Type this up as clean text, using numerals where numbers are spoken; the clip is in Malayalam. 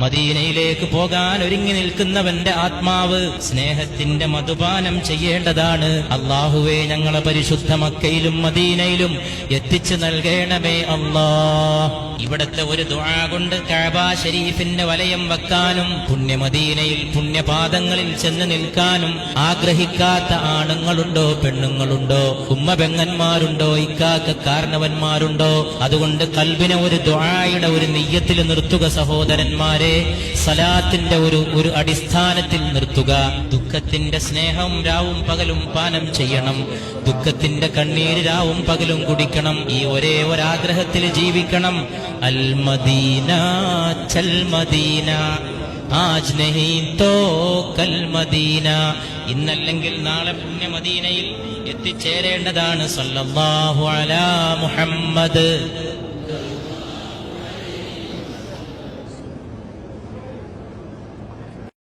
മദീനയിലേക്ക് പോകാൻ ഒരുങ്ങി നിൽക്കുന്നവന്റെ ആത്മാവ് സ്നേഹത്തിന്റെ മധുപാനം ചെയ്യേണ്ടതാണ്. അല്ലാഹുവേ, ഞങ്ങളെ പരിശുദ്ധ മക്കയിലും മദീനയിലും എത്തിച്ചു നൽകണമേ അല്ലാഹ്. ഇവിടത്തെ ഒരു ദുആ കൊണ്ട് കഅബ ശരീഫിന്റെ വലയം വെക്കാനും പുണ്യമദീനയിൽ പുണ്യപാദങ്ങളിൽ ചെന്ന് നിൽക്കാനും ആഗ്രഹിക്കാത്ത ആണുങ്ങളുണ്ടോ, പെണ്ണുങ്ങളുണ്ടോ, ഉമ്മ പെങ്ങന്മാരുണ്ടോ, ഇക്കാക്ക കാരണവന്മാരുണ്ടോ? അതുകൊണ്ട് കൽബിനെ ഒരു ദുആയുടെ ഒരു നിയ്യത്തിൽ നിർത്തുക സഹോദരന്മാരെ. സലാത്തിന്റെ ഒരു അടിസ്ഥാനത്തിൽ നിർത്തുക. ദുഃഖത്തിന്റെ സ്നേഹം രാവും പകലും പാനം ചെയ്യണം. ദുഃഖത്തിന്റെ കണ്ണീര് രാവും പകലും കുടിക്കണം. ഈ ഒരേ ഒരാഗ്രഹത്തിൽ ജീവിക്കണം. അൽ മദീന ചൽ മദീന ആജ് നഹീ തോ കൽ മദീന. ഇന്നല്ലെങ്കിൽ നാളെ പുണ്യമദീനയിൽ എത്തിച്ചേരേണ്ടതാണ്. സല്ലല്ലാഹു അലാ മുഹമ്മദ്.